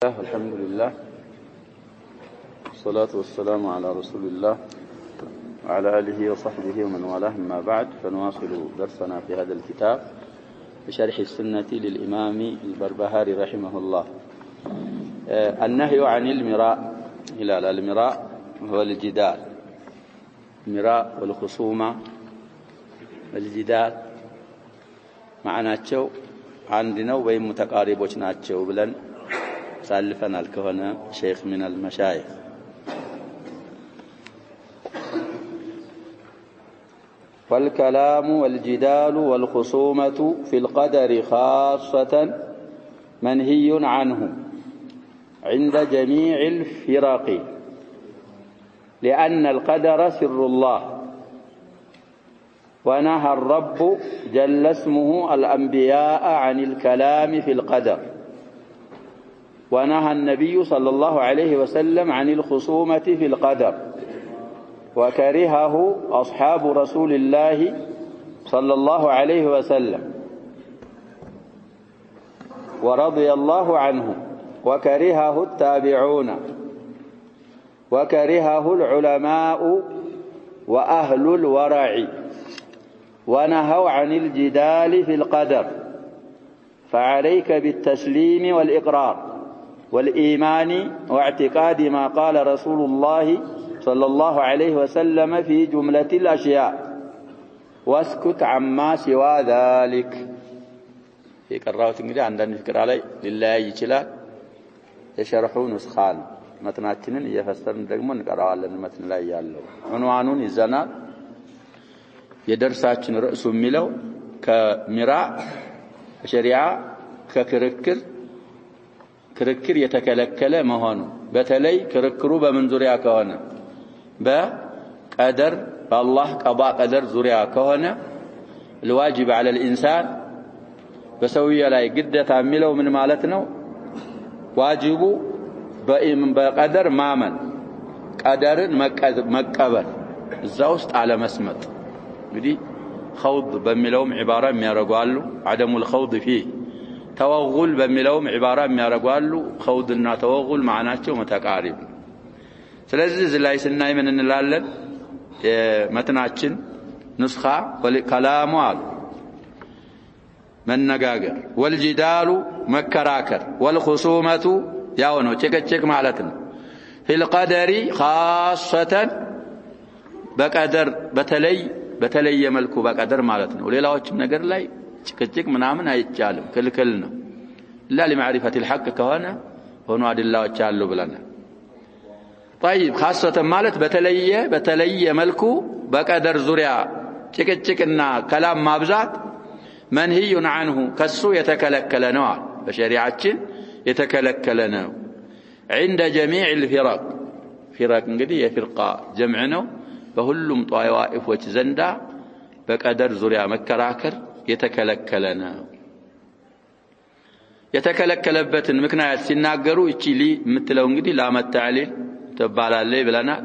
الحمد لله والصلاة والسلام على رسول الله وعلى آله وصحبه ومن والاه. أما بعد فنواصل درسنا في هذا الكتاب بشرح السنة للإمام البربهاري رحمه الله. النهي عن المراء. المراء هو الجدال، المراء والخصومة الجدال معناتشو عندنا وين متقاربوش ناتشو بلن سالفنا الكهنة شيخ من المشايخ. والكلام والجدال والخصومة في القدر خاصة منهي عنه عند جميع الفرق، لأن القدر سر الله، ونهى الرب جل اسمه الأنبياء عن الكلام في القدر، ونهى النبي صلى الله عليه وسلم عن الخصومة في القدر، وكرهه أصحاب رسول الله صلى الله عليه وسلم ورضي الله عنهم، وكرهه التابعون، وكرهه العلماء وأهل الورع، ونهوا عن الجدال في القدر. فعليك بالتسليم والإقرار والإيمان واعتقاد ما قال رسول الله صلى الله عليه وسلم في جملة الأشياء، واسكت عما سوى ذلك. في قراءة انجليزية عندنا فكرة علي لله يجلال يشرحون نسخان متناتنين يفسرن دقمون قراءة للمتن لا يالله عنوانون الزنال يدرساتن رأس ميلو كمراء شريعة كركر يتكلكل مهانو بتلي كركرو بمن زريا كهنا بقدر بالله قضاء قدر زريا كهنا. الواجب على الإنسان بسوية لا قدة تعمله من مالتنا واجبه بقدر مامن قدر مكبر الزوست على مسمت بدي خوض بملوم عبارة ما يرجعله عدم الخوض فيه، توغل بملوم عبارة ما يرجعله خوضنا توغل معناته متقارب. سلزز الله يسناي من النلالن متناچن نسخة والكلام من نجاجر والجدال مكراكر والخصومة ياونو تشك معناتنا في القدر خاصة بقدر بتلي ملكو بقدر معناتنا وليلاوچم ነገር ላይ ጭቅጭቅ ምናምን አይቻልም ክልክል ነው። لا لمعرفة الحق كهنا ሆኖ አድላዎች አሉ ብለናል። طيب خاصة ማለት በተለየ መልኩ በቀደር ዙሪያ ጭቅጭቅና ከላም ማብዛት منهي عنه ከሱ የተከለከለ ነው በሸሪዓችን የተከለከለ ነው። عند جميع الفرق فرق እንግዲህ የፍርቃ ጀምዕ ነው። በሁሉም ጧይዋኢፎች ዘንዳ በቀደር ዙሪያ መከራከር የተከለከለ ነው። የተከለከለበትን ምክንያት ሲናገሩ እቺ የምትለው እንግዲህ ላመታዕሊል ተባላለይ ብለናል።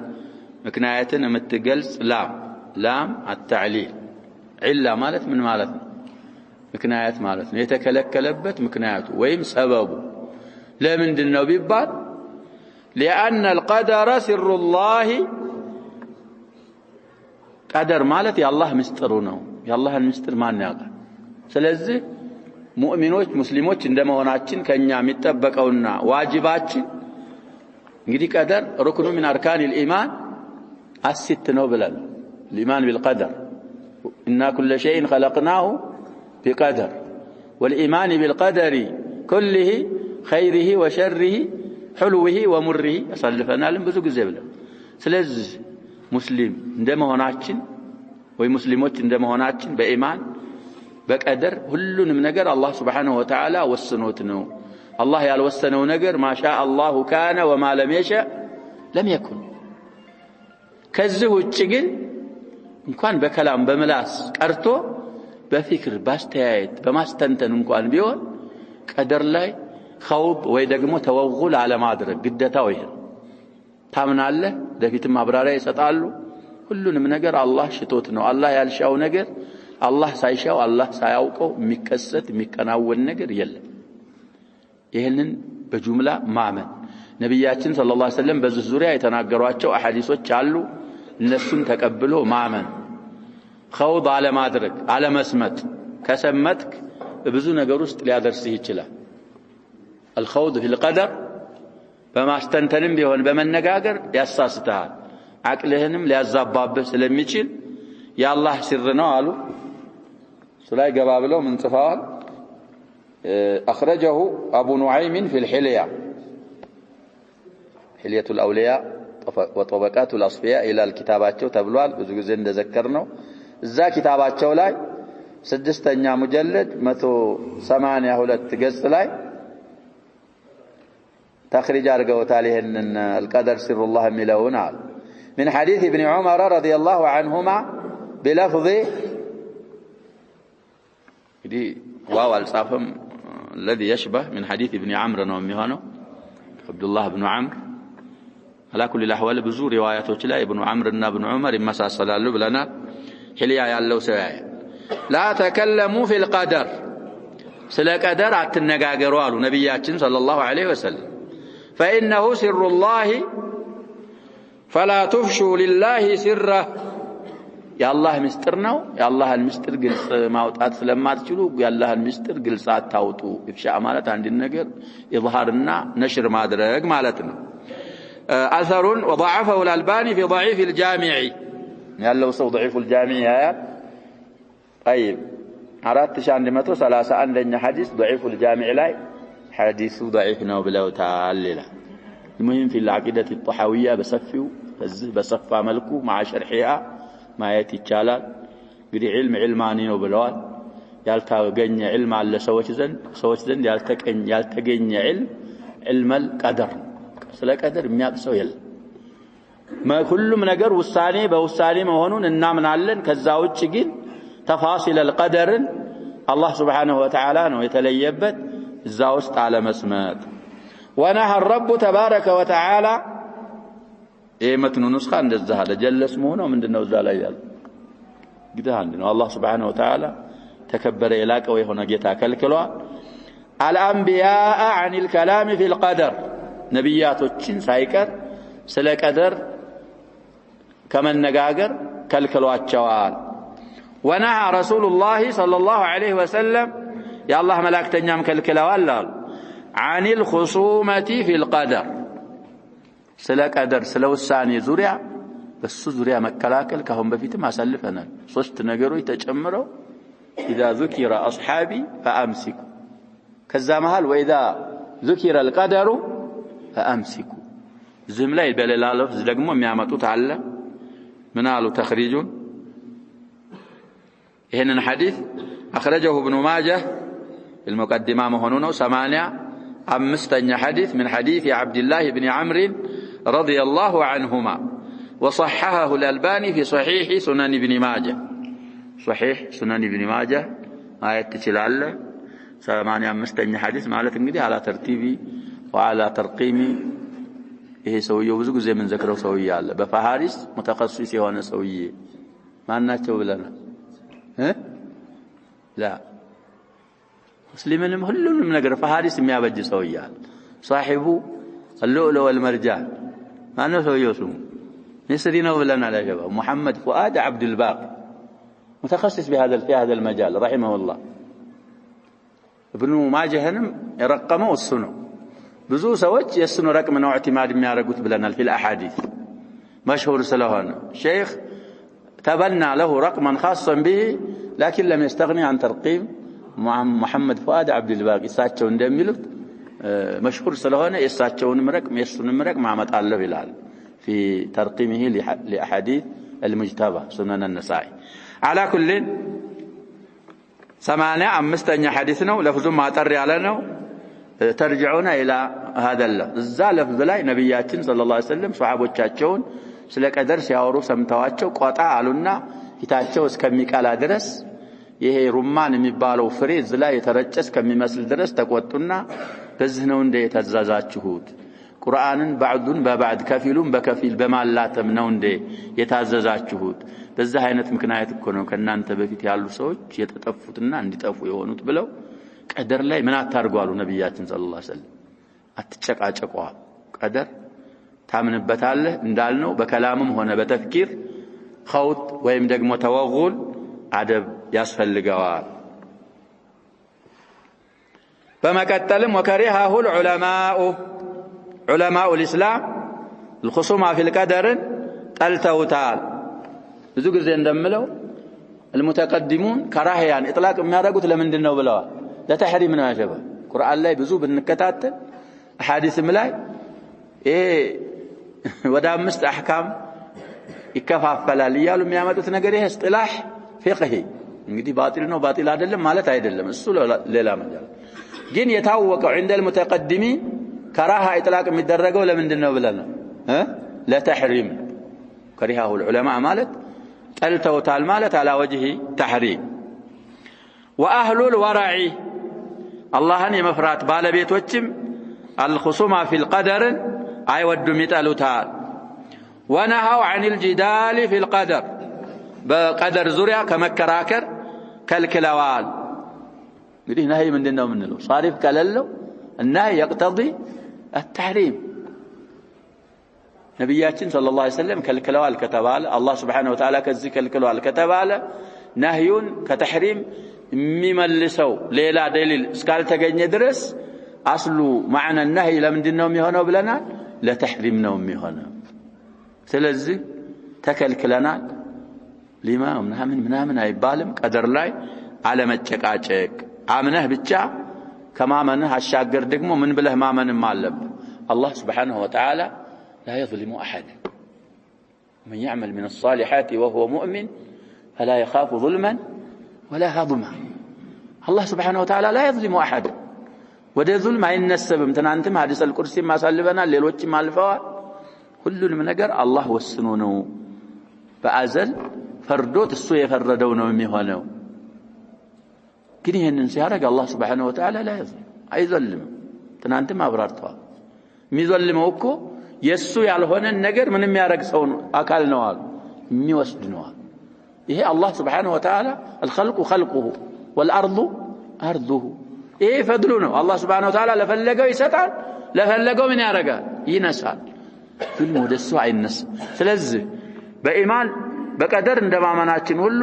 ምክንያትን የምትገልጽ ላም አታዕሊል ዒላ ማለት ምን ማለት ነው? ምክንያት ማለት ነው። የተከለከለበት ምክንያቱ ወይም ሰበቡ ለምንድን ነው ቢባል لأن القدر سر الله قدر ማለት የአላህ ምስጢሩ ነው። የአላህን ምስጢር ማን ያውቃል? ስለዚህ ሙእሚኖች ሙስሊሞች እንደመሆናችን ከኛ የሚጠበቀውና ዋጅባችን እንግዲህ ቀደር ሩክኑ من أركان الإيمان الست ነው ብለን الإيمان بالقدر إنا كل شيء خلقناه بقدر والإيمان بالقدر كله خيره وشره حلوه ومره أصلفنا لهم ብዙ ጊዜ ብለን ስለዚህ ሙስሊም እንደመሆናችን ወይ ሙስሊሞች እንደመሆናችን በኢማን በቀደር ሁሉንም ነገር አላህ Subhanahu Wa Ta'ala ወስኖት ነው። አላህ ያልወሰነው ነገር ማሻ አላሁ ካነ ወማ ለም የሸእ ለም የኩን። ከዚህ ውጭ ግን እንኳን በከላም በመላስ ቀርቶ በፍክር ባስተያየት በማስተንተን እንኳን ቢሆን ቀደር ላይ خوض ወይ ደግሞ ተወጉል አለማድረግ ግዴታው ይሄ ታምናለህ። ለፊትም ማብራሪያ ይሰጣሉ። ሁሉንም ነገር አላህ ሽቶት ነው። አላህ ያልሻው ነገር አላህ ሳይሻው አላህ ሳያውቀው የሚከሰት የሚከናወን ነገር የለም። ይሄንን በጁምላ ማመን ነብያችን ሰለላሁ ዐለይሂ ወሰለም በዚህ ዙሪያ የተናገሯቸው አሐዲሶች አሉ እነሱን ተቀብሎ ማመን ኸውድ አለማድረግ አለመስመጥ ከሰመጥክ በብዙ ነገር ውስጥ ሊያደርስህ ይችላል الخوض في القدر በማስተንተንም ቢሆን በመነጋገር ያሳስተሃል አቅልህንም ሊያዛባብህ ስለሚችል የአላህ ስር ነው አሉ ስላይ ገባ ብለው ምን ጽፈዋል أخرجه أبو نعيم في الحلية حلية الأولياء وطبقات الأصفياء إلى الكتاباتቸው ተብሏል ብዙ ጊዜ እንደዘከርነው እዛ ኪታባቸው ላይ 6ኛ ሙጀለድ 182 ገጽ ላይ تخرج أرجوتال إن القدر سر الله ملون من حديث ابن عمر رضي الله عنهما بلفظ دي واو الصافم الذي يشبه من حديث ابن عمرو ومهانو عبد الله بن عمرو على كل الأحوال بزور رواياته لا ابن عمرو ابن عمر يمساسلالو بلنا حليا ያለው ሰው لا تكلموا في القدر ስለ ቀደር አትነጋገሩ አሉ ነብያችን ሰለላሁ ዐለይሂ ወሰለም فإنه سر الله فلا تفشوا لله سره يا الله مستر ነው يا الله المستر ግልጽ ማውጣት ስለማትችሉ يا الله المستر ግልጽ አታውጡ ኢፍሻ ማለት አንድ ነገር ኢዝሃርና ነሽር ማድረግ ማለት ነው أثر وضعفه الألباني في ضعيف الجامع ያለው ሰው ضعيف الجامع ያያል طيب 4131ኛ ሐዲስ ضعيف الجامع ላይ حديث ضعيف ነው ብለውታል ሌላ المهم في العقيدة الطحاوية بصفى ملكو مع شرحها ما يتيجالال እንግዲህ علماني ነው ብለዋል ያልታገኘ علم አለ ሰዎች ዘንድ ያልተገኘ علم القدر ስለ ቀደር የሚያቅሰው የለም ሁሉም ነገር ውሳኔ በውሳኔ መሆኑን እናምናለን ከዛ ውጭ ግን ተፋሲል القدر الله سبحانه وتعالى ነው የተለየበት الزاوست على مسمات ونهى الرب تبارك وتعالى متن نسخه እንደዛ አለ جل اسمه ነው ምንድነው እዛ ላይ ያለው ግዳ አንደው الله سبحانه وتعالى ተከበረ የላቀው የሆነ ጌታ ከልክሏል الانبياء عن الكلام في القدر ነብያቶችን ሳይቀር ስለ ቀደር ከመነጋገር ከልክሏቸዋል ونهى رسول الله صلى الله عليه وسلم يا الله ملائكتኛም ከልክለዋል አሉ عن الخصومة في القدر ስለ ቀደር ስለ ውሳኔ ዙሪያ በሱ ዙሪያ መከላከል ካሁን በፊትም አሳልፈናል ሶስት ነገሮች ተጨምረው اذا ذكر اصحابي فامسكوا ከዛ መሃል واذا ذكر القدر فامسكوا ዝም ላይ በለላለው ደግሞ የሚያመጡት አለ ምን አሉ ተخريجون ይሄንን ሐዲስ اخرجه ابن ماجه المقدمه مهونو 85ኛ حديث من حديث عبد الله بن عمرو رضي الله عنهما وصححه الألباني في صحيح سنن ابن ماجه صحيح سنن ابن ماجه آية تشلال 85ኛ حديث ማለት እንግዲህ على ترتيبي وعلى ترقيمي ይሄ ሰውየው ብዙ ጊዜ ምን ዘክረው ሰውዬ አለ በፋሃሪስ متخصص የሆነ ሰውዬ ማናቸው ብለናል لا مسلمንም ሁሉንም ነገር ፋሃሪስ የሚያበጅ ሰውዬ አለ صاحب اللؤلؤ والمرجان ማነው ሰውየው ስሙ مصري ነው ብለናል አጀባ محمد فؤاد عبد الباقي متخصص في هذا المجال رحمه الله ابن ماجهንም يرقمው እሱ ነው ብዙ ሰዎች የሱን ረቅም ነው اعتماد የሚያደርጉት ብለናል في الاحاديث مشهور ስለሆነ شيخ تبنى له رقما خاصا به لكن لم يستغني عن ترقيم محمد فؤاد عبد الباقي እሳቸው እንደሚሉት مشهور ስለሆነ የእሳቸውንም ረቅም የሱንም ረቅም ማመጣለሁ ይላል في ترقيمه لاحاديث المجتبى سنن النسائي على كل 85ኛ حديث ነው ለፍዙም ማጠር ያለ ነው ترجعون الى هذا እዛ ለፍዝ ላይ ነብያችን ሰለላሁ ዐለይሂ ወሰለም ሱሐቦቻቸውን ስለ ቀደር ሲያወሩ ሰምተዋቸው ቆጣ አሉና ፊታቸው እስከሚቀላ ድረስ ይሄ ሩማን የሚባለው ፍሬ እዛ ላይ የተረጨስ ከሚመስል ድረስ ተቆጡና በዚህ ነው እንደ የታዘዛችሁት ቁርአንን ባዕዱን በባዕድ ከፊሉን በከፊል በማላተም ነው እንደ የታዘዛችሁት በዛ አይነት ምክንያት እኮ ነው ከናንተ በፊት ያሉ ሰዎች የተጠፉትና እንዲጠፉ የሆኑት ብለው ቀደር ላይ ምን አታርጓሉ ነብያችን ሰለላሁ ዐለይሂ ወሰለም አትጨቃጨቀዋ ቀደር ታምንበታለህ እንዳልነው በከላምም ሆነ በተፍኪር ኸውጥ ወይም ደግሞ ተወጉል አደብ ያስፈልገዋል በመቀጠልም ወከሪሃሁ ዑለማኡ الاسلام الخصومه في القدر ጠልተውታል ብዙ ጊዜ እንደምለው المتقدمون كراهيان اطلاق የሚያደርጉት ለምንድን ነው ብለዋል ለተህሪም ነው ያጀበ ቁርአን ላይ ብዙ ብንከታተል አሐዲስም ላይ ወደ 5 አህካም ይከፋፈላል ይያሉ የሚያመጡት ነገር ይሄ እስጥላህ ፍቅሂ እንግዲህ ባጢል ነው ባጢል አይደለም ማለት አይደለም እሱ ሌላ መጃል ግን የታወቀው عند المتقدمين كراهه اطلاق የሚደረገው ለምንድን ነው ብለናል ለተህሪም كرهه العلماء ማለት ጠልተውታል ማለት على وجه تحريم واهل الورع اللهን የመፍራት ባለቤቶችም الخصومه في القدر አይወዱም ይጠሉታል ونهوا عن الجدال في القدر በቀደር ዙሪያ ከመከራከር ከልክለዋል እንግዲህ ነህይ ምንድነው ምንለው صارف ከለለው እና يقتضي التحريم ነብያችን ሰለላሁ ዐለይሂ ወሰለም ከልክለዋል ከተባለ አላህ Subhanahu Wa Ta'ala ከዚህ ከልክለዋል ከተባለ ነህዩን ከተህሪም የሚመልሰው ሌላ ደሊል እስካልተገኘ ድረስ አስሉ ማዕና ነህይ ለምንድነው የሚሆነው ብለናል ለተህሪም ነው የሚሆነው ስለዚህ ተከልክለናል ሊማ ምናምን አይባልም ቀደር ላይ አለመጨቃጨቅ አምነህ ብቻ ከማመንህ አሻገር ደግሞ ምን ብለህ ማመንም አለብህ አላህ Subhanahu Wa Ta'ala لا يظلم أحد من يعمل من الصالحات وهو مؤمن فلا يخاف ظلما ولا هضما الله سبحانه وتعالى لا يظلم أحد وده ظلم አይነሰብም ትናንትም ሐዲስ አልቁርሲ ማሳልፈናል ሌሎችም አልፈዋል ሁሉንም ነገር አላህ ወስኖ ነው በአዘል ፈርዶት እሱ የፈረደው ነው የሚሆነው ግን ይሄንን ሲያደርግ አላህ Subhanahu Wa Ta'ala لا يظلم አይዘልም ትናንትም አብራርተዋል የሚዘልመው እኮ የሱ ያልሆነ ነገር ምንም ያረግ ሰው አካል ነው አሉ የሚወስድ ነው ይሄ አላህ Subhanahu Wa Ta'ala الخلق خلقه والارض ارضه ይሄ ፈድሉ ነው አላህ Subhanahu Wa Ta'ala ለፈለገው ይሰጣል ለፈለገው ምን ያረጋል ይነሳል ሁሉ ወደሱ አይነስ ስለዚህ በኢማን በቀደር እንደማመናችን ሁሉ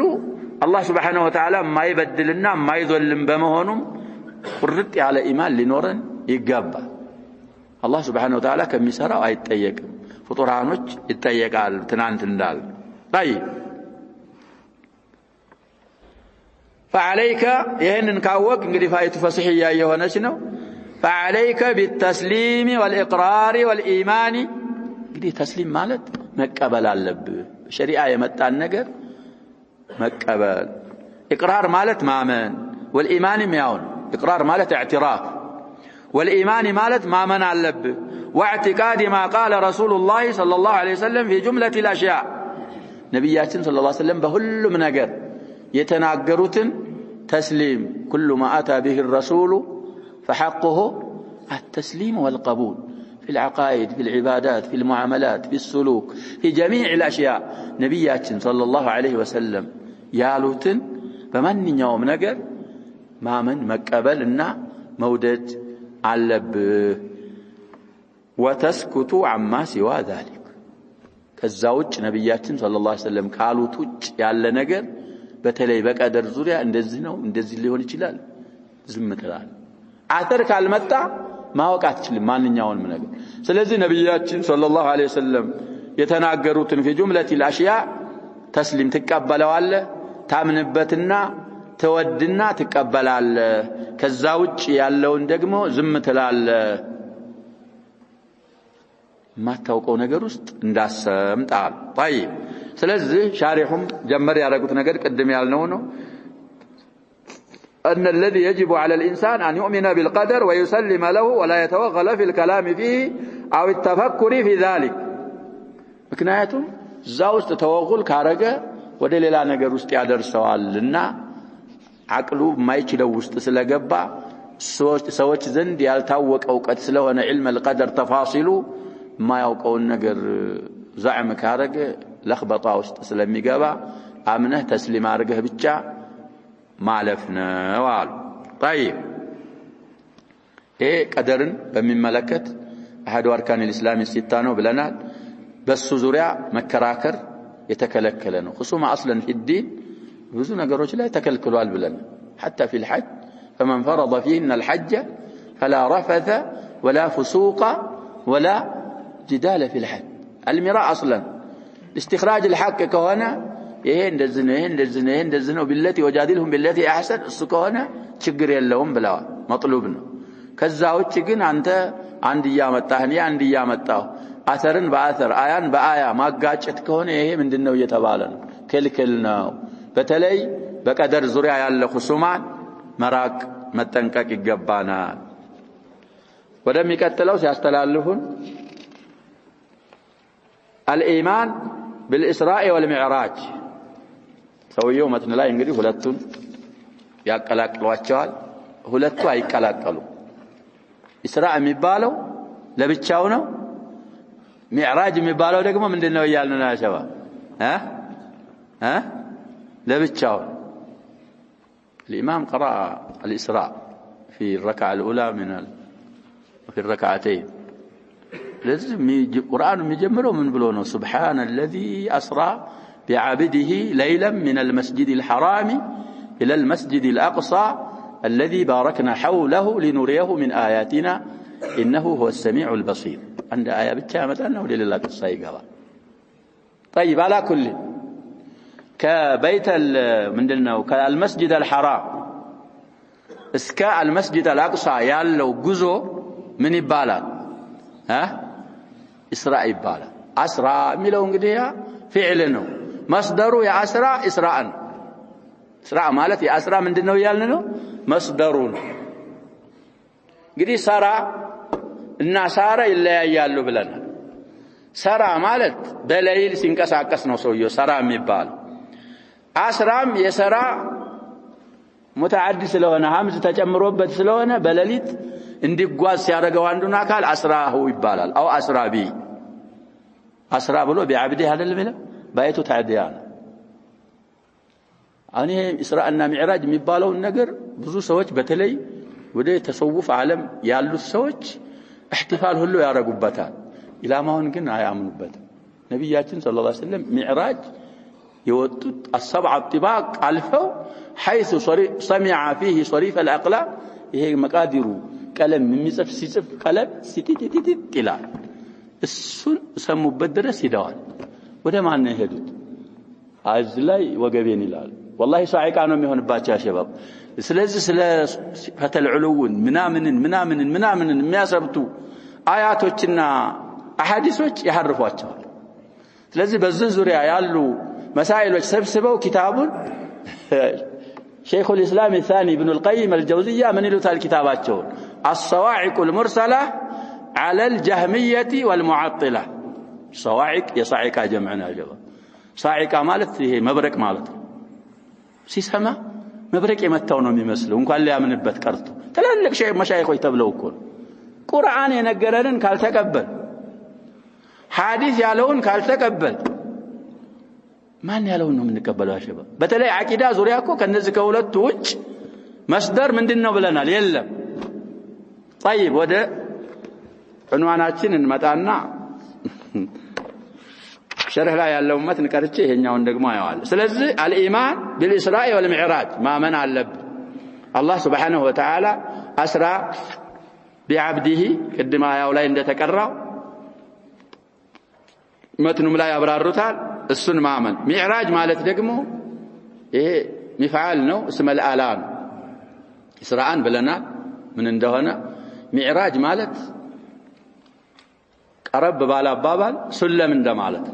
አላህ Subhanahu Wa Ta'ala ማይበድልና ማይዘልም በመሆኑም ቁርጥ ያለ ኢማን ሊኖረን ይገባል الله سبحانه وتعالى كم يسرى አይጠየቅም ፍጡራኖች ይጠየቃል ትናንት እንዳል طيب فعليك ይሄንን ካወቅ እንግዲህ ፋይቱ ፈሲህያ የሆነች ነው فعليك بالتسليم والإقرار والإيمان እንግዲህ ተስሊም ማለት መቀበል አለብህ ሸሪዓ የመጣን ነገር መቀበል إقرار ማለት ማመን والإيمان ያውን إقرار ማለት اعتراف والإيمان مالت ما من علب واعتقاد ما قال رسول الله صلى الله عليه وسلم في جملة الأشياء نبياتنا صلى الله عليه وسلم بكل منجر يتناقرون تسليم كل ما أتى به الرسول فحقه التسليم والقبول في العقائد في العبادات في المعاملات في السلوك في جميع الأشياء نبياتنا صلى الله عليه وسلم يالوتن بمن يوم نجر ما من مقبلنا مودد علب وتسكت عما سوى ذلك كالزوج نبياتنا صلى الله عليه وسلم قالوا توج ያለ ነገር በተለይ በቀደር ዙሪያ እንደዚህ ነው እንደዚህ ሊሆን ይችላል ዝም ትላል አተር ካልመጣ ማወቅ አትችልም ማንኛውንም ነገር ስለዚህ ነብያችን ሰለላሁ ዐለይሂ ወሰለም የተናገሩትን في جملة الاشياء ተስሊም ተቀበለዋለህ ታምንበትና ተወድና ተቀበላለ ከዛ ውጭ ያለውን ደግሞ ዝም ትላለ ማታውቀው ነገር ውስጥ እንዳሰምጣል طيب ስለዚህ ሻሪሁም ጀመር ያደረጉት ነገር ቀደም ያልነው ነው ان الذي يجب على الانسان ان يؤمن بالقدر ويسلم له ولا يتوغل في الكلام فيه او التفكر في ذلك ምክንያቱም እዛው ውስጥ ተወጉል ካረገ ወደ ሌላ ነገር ውስጥ ያደርሰዋልና አቅሉ ማይችለው ውስጥ ስለገባ ሰዎች ዘንድ ያልታወቀው ቀጥ ስለሆነ علم القدر ተፋሲሉ ማያውቀውን ነገር ዛዕም ካረገ ለخبጣ ውስጥ ስለሚገባ አምነህ ተስሊም አርገህ ብቻ ማለፍ ነው አሉ طيب ቀደርን በሚመለከት አሐዱ አርካን الاسلام ሲታ ነው ብለናል በሱ ዙሪያ መከራከር የተከለከለ ነው خصوما اصلا في الدين ብዙ ነገሮች ላይ ተከልክሏል ብለን حتى في الحج فمن فرض فيهن الحج فلا رفث ولا فسوق ولا جدال في الحج المراء اصلا استخراج الحق كهنا ይሄ እንደዚህ ነው بالتي وجادلهم بالتي احسن እሱ ከሆነ ችግር የለውም ብለዋል መጥሉብ ነው ከዛ ውጪ ግን አንተ አንድ ያመጣህ እኔ አንድ ያመጣው አተርን በአተር አያን በአያ ማጋጨት ከሆነ ይሄ ምንድነው እየተባለ ነው ክልክል ነው በተለይ በቀደር ዙሪያ ያለ ኹሱማን መራቅ መጠንቀቅ ይገባናል ወደሚቀጥለው ሲያስተላልፉን الإيمان بالإسراء والمعراج ሰውየው መትን ላይ እንግዲህ ሁለቱን ያቀላቅሏቸዋል ሁለቱ አይቀላቀሉ ኢስራእ የሚባለው ለብቻው ነው ሚዕራጅ የሚባለው ደግሞ ምንድነው ይያልን ነው ያሸባ ለብቻው الإمام قرأ الإسراء في الركعة الأولى في الركعتين لازم القرآن يجمره من بلونه سبحان الذي أسرى بعبده ليلا من المسجد الحرام إلى المسجد الأقصى الذي باركنا حوله لنريه من آياتنا إنه هو السميع البصير عند آية بالكامل أنه لله قصة قال طيب على كل كبيت من دلنا كالمسجد الحرام اسكاء المسجد الأقصى يالو جزء من يبالا إسراء يبالا أسراء ملون قديها فعلنا مصدره يا أسراء إسراء إسراء مالت يا أسراء من دلنا يالنا مصدرون قدي سارة الناسارة إلا يالو بلنا سارة مالت بليل سنكس عكسنا سويو سارة ميبال أسرام يسرى متعدي سلونا همز تجمروبت سلونا بلليت اندي قواس سيارقوا عندنا قال أسراه يبالال أو أسرى بي أسرى بلو بعبده هذا البلا بايتو تعديان أنا إسراءنا معراج ميبالو النقر بزو سوج بتلي ودي تصوف عالم يالو السوج احتفال هلو يا رقبتان إلى ما هون قلنا يعملوا بتا نبياتنا صلى الله عليه وسلم معراج يوتت السبع الطباق ألفوا حيث سمع فيه صريف الأقلام هي مقادر كلام من مصف سيصف كلام ستيتيتيت إلى السن سموا بدرة سيدوان وده معنى هدوت عزلاي وقبين الال والله صاعق عنهم يهون باتشا شباب سلز فتى العلوون منامن ما سبتوا آياتوچنا أحاديثوچ يحرفواتشوا سلز بزن زوريا يالو مسائل سبسبوا كتاب شيخ الإسلام الثاني ابن القيم الجوزية من يلوث الكتابات شون الصواعق المرسلة على الجهمية والمعطلة صواعق يصعق جمعنا جواب صاعق مالت هي مبرك مالت سيسما مبرك يمتونه يمثلوا وقال لي من البت كرتو تلالك شيء مشايخ يتبلوا كل قرآن ينقرن قال تقبل حديث يالون قال تقبل ማን ያለው ነው የምንቀበለው አሸባ በተለይ አቂዳ ዙሪያ እኮ ከነዚህ ከሁለቱ ውጭ መስደር ምንድነው ብለናል የለም طيب ወደ عنواناችን እንመጣና ሸርህ ላይ ያለው መትን ቀርጬ ይሄኛውን ደግሞ አያዋል ስለዚህ الإيمان بالإسراء والمعراج ማመን አለብ አላህ Subhanahu Wa Ta'ala أسرى بعبده ቅድም አያው ላይ እንደተቀራው መትኑም ላይ አብራሩታል السن مامن معراج مالت دقمو ايه مفعال نو اسم الآلان إسراءان بلنا من اندهنا معراج مالت قرب بالا بابال سلم انده مالت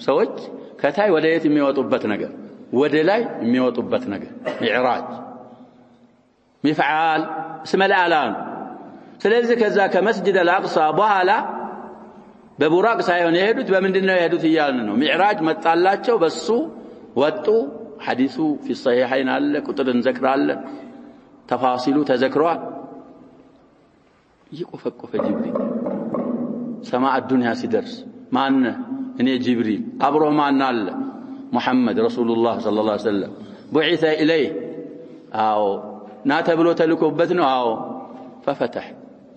سوج كتاي وديت يميوطبت نجر ودلاي يميوطبت نجر معراج مفعال اسم الآلان ስለዚህ ከዛ ከመስጂድ الأقصى በኋላ በቡራቅ ሳይሆን የሄዱት በምንድነው የሄዱት ይያልን ነው ሚዕራጅ መጣላቸው በሱ ወጡ ሐዲሱ في الصحيحين አለ ቁጥር እንዘክራለን ተፋሲሉ ተዘክሯል ይቆፈቆፈ ጅብሪል ሰማዕ الدنيا ሲደርስ ማን እኔ ጅብሪል አብሮ ማን አለ ሙሐመድ ረሱላህ ሰለላሁ ዐለይሂ ወሰለም بعث اليه አዎ ና ተብሎ ተልኮበት ነው አዎ ففتح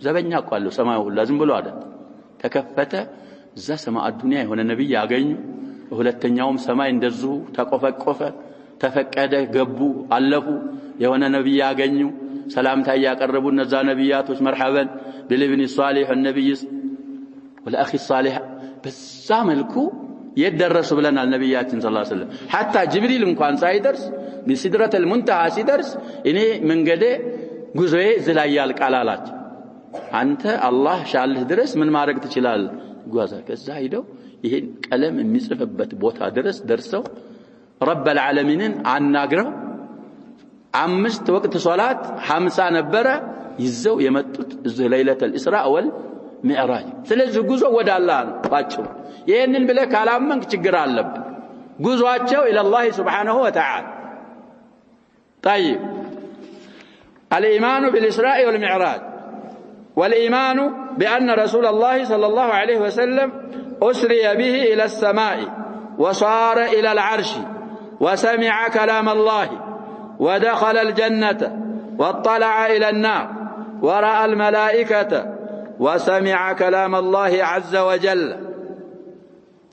ዘበኛ ቋለው ሰማዩ ሁሉ ዝም ብሎ አይደል ተከፈተ እዛ ሰማይ አዱንያ የሆነ ነብይ ያገኙ ሁለተኛውም ሰማይ እንደዚሁ ተቆፈቆፈ ተፈቀደ ገቡ አለፉ የሆነ ነብይ ያገኙ ሰላምታ ያቀርቡ እነዛ ነብያቶች መርሐበን بالابن الصالح النبي والاخ الصالح በዛ መልኩ يدرسوا ብለናል ነብያችን ሰለላሁ ዐለይሂ ወሰለም حتى ጅብሪል እንኳን ሳይደርስ بسدرة المنتهى ሲደርስ እኔ መንገዴ ጉዞዬ ዝላይ ያልቃል አላቸው አንተ አላህ ሻልህ ድረስ ምን ማድረግ ትችላለህ ጓዛ ከዛ ሄደው ይሄን ቀለም የሚጽፍበት ቦታ ድረስ ደርሰው رب العالمين አናግረው 5 ወቅት ሶላት 50 ነበረ ይዘው የመጡት እዚህ ለይለተ الاسراء والمعراج ስለዚህ ጉዞ ወደ አላህ ነው ባጭሩ ይሄንን ብለህ ካላመንክ ችግር አለብህ ጉዞአቸው الى الله سبحانه وتعالى طيب الايمان بالاسراء والمعراج والايمان بان رسول الله صلى الله عليه وسلم اسري به الى السماء وصار الى العرش وسمع كلام الله ودخل الجنة واطلع إلى النار ورأى الملائكة وسمع كلام الله عز وجل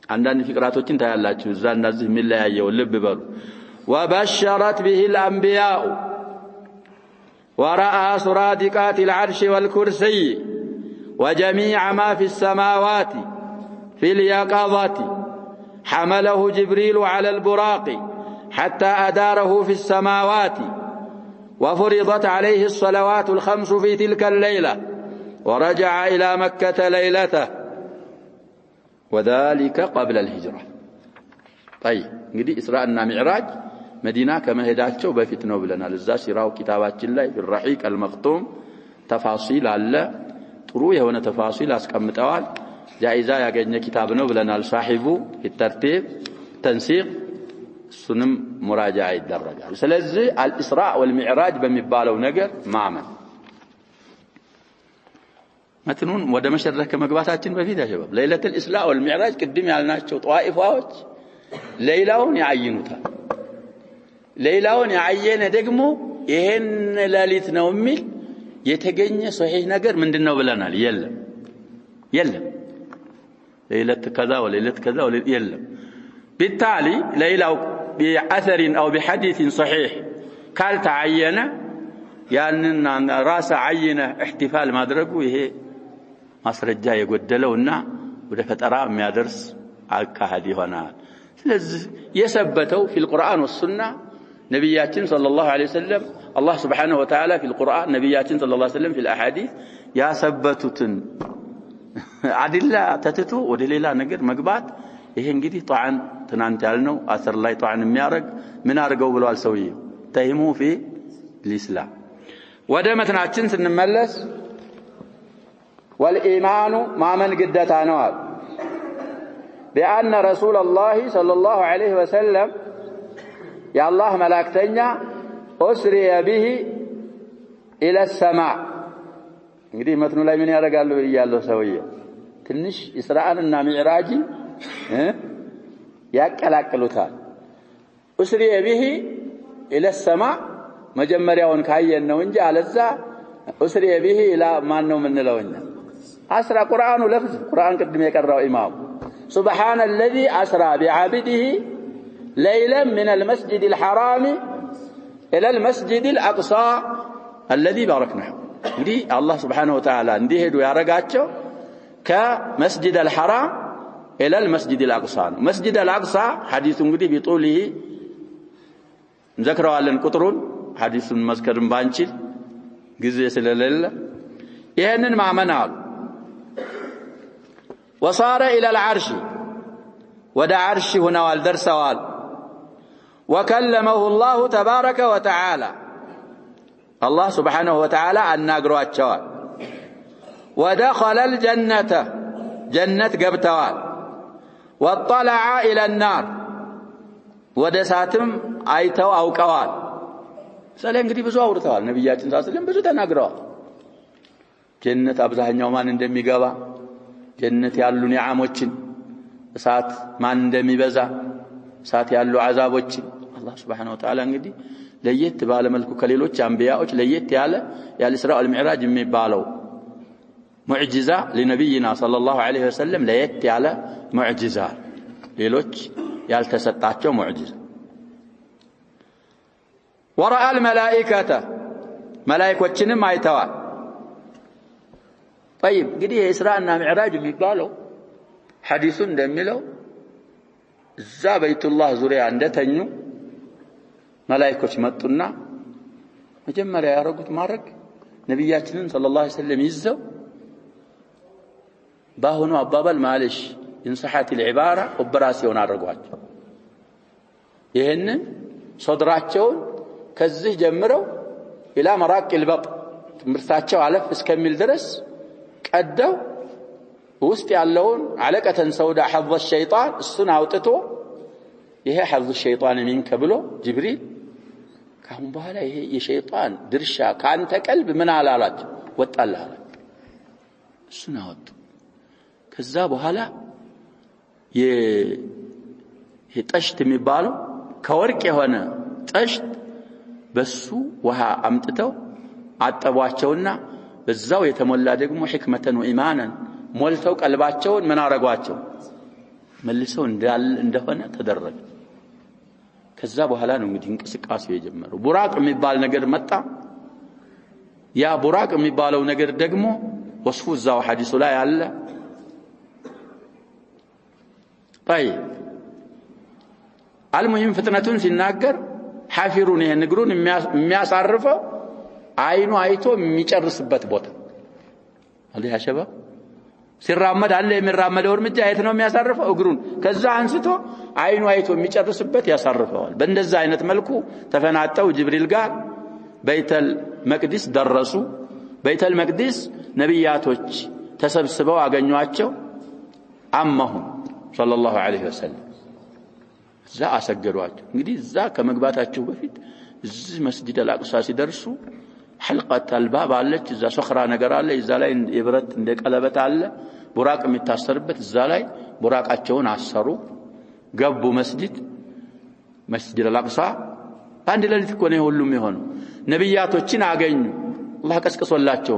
عندنا فكراتوችን ታያላችሁ እዛ እንደዚህ የሚለያየው ልብ በሉ وبشرت به الأنبياء ورأى سرادقات العرش والكرسي وجميع ما في السماوات في اليقظة حمله جبريل على البراق حتى أداره في السماوات وفرضت عليه الصلوات الخمس في تلك الليلة ورجع إلى مكة ليلته وذلك قبل الهجرة طيب እንግዲህ إسراءنا معراج مدينة كما هداتشو በፊት ነው ብለናል እዛ ሲራው ኪታባችን ላይ في الرحيق المختوم تفاصيل አለ ጥሩ የሆነ ተፋሲል አስቀምጠዋል ጃኢዛ ያገኘ ኪታብ ነው ብለናል صاحቡ في الترتيب تنسيق سنم مراجعة الدرجة ስለዚህ الإسراء والمعراج በሚባለው ነገር ማመን መትኑን ወደ መሸረከ መግባታችን በፊት ያሸባብ ليلة الإسراء والمعراج ቅድም ያልናቸው ጧኢፋዎች ሌላውን ያይኑታል ሌላውን ያየነ ደግሞ ይሄን ሌሊት ነው የሚል የተገኘ ሶሂህ ነገር ምንድነው ብለናል የለም ليلة كذا وليلة كذا የለም بالتالي ليلة بأثر أو بحديث صحيح قال تعينه يعني راس عينه احتفال ما درجوا هي ማስረጃ የጎደለውና ወደ ፈጠራ የሚያደርስ አካሄድ ይሆናል ስለዚህ የሰበተው في القرآن والسنة ነብያችን ሰለላሁ ዐለይሂ ወሰለም الله سبحانه وتعالى في القرآن ነብያችን ሰለላሁ ዐለይሂ ወሰለም في الأحاديث ያሰበቱትን አድላ ተትቶ ወደ ሌላ ነገር መግባት ይሄ እንግዲህ ጧዓን ትናንት ያልነው አሰር ላይ ጧዓን የሚያረግ ምን አርገው ብለዋል ሰውየው ተይሙ في الإسلام ወደ መትናችን ስንመለስ والإيمان ما من قدتا نوال بأن رسول الله صلى الله عليه وسلم يا الله ملاكتنيا أسري به إلى السماء እንግዲህ መትኑ ላይ ምን ያረጋሉ ይያለው ሰውየው ትንሽ እስራኤልና ሚዕራጅ ያቀላቅሉታል أسري به إلى السماء መጀመሪያውን ካየን ነው እንጂ አለዛ أسري به إلى ማን ነው ምንለውኛ أسرى قرآن لفظ قرآن قدم يقرأ إمام سبحان الذي أسرى بعبده ليلا من المسجد الحرام إلى المسجد الأقصى الذي باركنا دي الله سبحانه وتعالى انديه دو يارغاچو كمسجد الحرام إلى المسجد الأقصى مسجد الأقصى حديث እንግዲህ بطوله نذكرዋለን ቁጥሩን حديثን መዝከርን ባንችል ጊዜ ስለሌለ ይሄንን ማመናል وصار إلى العرش ودع عرش هنا والدرسوال وكلمه الله تبارك وتعالى الله سبحانه وتعالى الناقرواتشوال ودخل الجنة جنة قبتوال واطلع إلى النار ودساتم آيتو أو كوال سألين قدي بزو أورتوال نبياتين سأسلين بزو تناقروال جنة أبزاهن يومان اندمي قبا جنة يالو نعاموچن سات ማን እንደሚበዛ سات ያለው عذابوچን الله سبحانه وتعالى እንግዲህ ለየት ባለ መልኩ ከሌሎች አንቢያዎች ለየት ያለ የኢስራእ ወልሚዕራጅ የሚባለው ሙዕጂዛ ለነብይና ሰለላሁ ዐለይሂ ወሰለም ለየት ያለ ሙዕጂዛ ሌሎች ያልተሰጣቸው ሙዕጂዛ ወራአ الملائكه መላእክቶችንም አይተዋል طيب እንግዲህ ኢስራእና ሚዕራጅ የሚባለው ሐዲሱ እንደሚለው እዛ በይቱላህ ዙሪያ እንደተኙ መላእክቶች መጡና መጀመሪያ ያረጉት ማረግ ነብያችንን ሰለላሁ ዐለይሂ ወሰለም ይዘው ባሁኑ አባባል ማለሽ እንሰሐት العباره ኦፕራሲዮን አድርጓቸው ይሄንን ሶድራቸውን ከዚህ ጀምረው ኢላ መራቅ البط ምርታቸው አለፍ እስከሚል ድረስ ቀደው ውስጥ ያለውን علقة سوداء حظ الشيطان እሱን አውጥቶ ይሄ حظ الشيطان منك ብሎ ጅብሪል ካሁን በኋላ ይሄ የሸይጣን ድርሻ ካንተ ቀልብ ምን አላላቸው ወጣልህ አለ እሱን አወጡ ከዛ በኋላ የጠሽት የሚባለው ከወርቅ የሆነ ጠሽት በሱ ውሃ አምጥተው አጠቧቸውና በዛው የተሞላ ደግሞ ሕክመተን ወኢማናን ሞልተው ቀልባቸውን ምን አረጋቸው መልሰው እንደሆነ ተደረገ ከዛ በኋላ ነው እንግዲህ እንቅስቃሴው የጀመረው ቡራቅ የሚባል ነገር መጣ ያ ቡራቅ የሚባለው ነገር ደግሞ ወስፉ እዛው ሐዲሱ ላይ አለ طيب المهم ፍጥነቱን ሲናገር ሐፊሩን ይሄን እግሩን የሚያሳርፈው አይኑ አይቶ የሚጨርስበት ቦታ አለህ ያሸባ ሲራመድ አለ የሚራመደው እርምጃ የት ነው የሚያሳርፈው እግሩን ከዛ አንስቶ አይኑ አይቶ የሚጨርስበት ያሳርፈዋል በእንደዛ አይነት መልኩ ተፈናጠው ጅብሪል ጋር በይተል መቅዲስ ደረሱ በይተል መቅዲስ ነብያቶች ተሰብስበው አገኙአቸው አማሁም ሰለላሁ ዐለይሂ ወሰለም እዛ አሰገዷቸው እንግዲህ እዛ ከመግባታቸው በፊት እዚህ መስጂድ አልአቅሳ ሲደርሱ حلقه الباب አለች እዛ ሶኽራ ነገር አለ እዛ ላይ የብረት እንደ ቀለበት አለ ቡራቅ የሚታሰርበት እዛ ላይ ቡራቃቸውን አሰሩ ገቡ መስጂድ አልአቅሳ አንድ ሌሊት እኮ ነው ሁሉም የሆነው ነብያቶችን አገኙ አላህ ቀስቅሶላቸው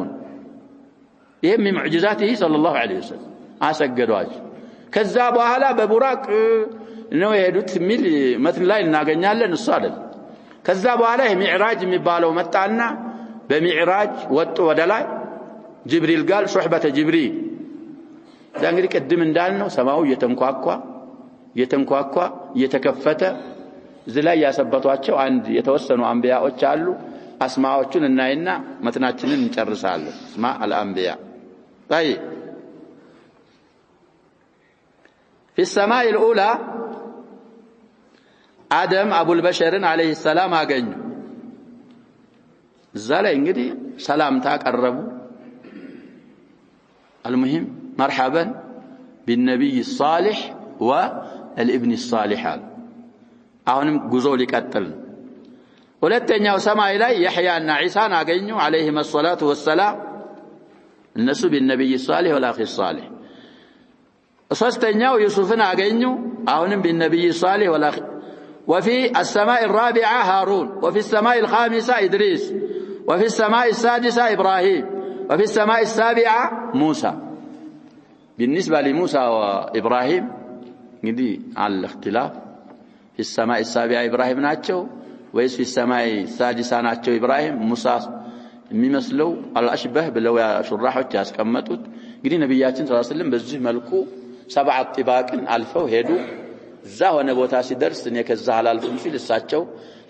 ይሄም ሙዕጂዛቲሂ ሰለላሁ ዐለይሂ ወሰለም አሰገዷቸው ከዛ በኋላ በቡራቅ ነው የሄዱት ሚል መትን ላይ እናገኛለን እሱ አይደል ከዛ በኋላ የሚዕራጅ የሚባለው መጣና በሚዕራጅ ወጡ ወደ ላይ ጅብሪል ጋር ሱህበተ ጅብሪል እንግዲህ ቀድም እንዳልነው ሰማው የተንኳኳ የተከፈተ እዚህ ላይ ያሰበቷቸው አንድ የተወሰኑ አንቢያዎች አሉ አስማዎቹን እናይና መትናችንን እንጨርሳለን እስማ አልአንቢያ طيب في السماء الاولى آدم أبو البشر عليه السلام አገኙ እዛ ላይ እንግዲህ ሰላምታ ቀረቡ المهم مرحبا بالنبي الصالح والابن الصالح አሁንም ጉዞ ሊቀጥል ሁለተኛው ሰማይ ላይ ያህያና ዒሳን አገኙ عليهم الصلاه والسلام እነሱ بالنبي الصالح والاخ الصالح ሶስተኛው ዩሱፍን አገኙ አሁንም بالنبي الصالح والاخ وفي السماء الرابعة هارون وفي السماء الخامسة إدريس وفي السماء السادسة إبراهيم وفي السماء السابعة موسى بالنسبة لموسى وإبراهيم ندي على الاختلاف في السماء السابعة إبراهيم ناتشو ويس في السماء السادسة ناتشو إبراهيم موسى የሚመስለው አልአሽበህ ብለው ያሽራሖች ያስቀመጡት እንግዲህ ነብያችን ሰለላሁ ዐለይሂ ወሰለም በዚህ መልኩ ሰብዓ ጥባቅን አልፈው ሄዱ እዛ ሆነ ቦታ ሲደርስ እኔ ከዛ አላልኩም ሲል እሳቸው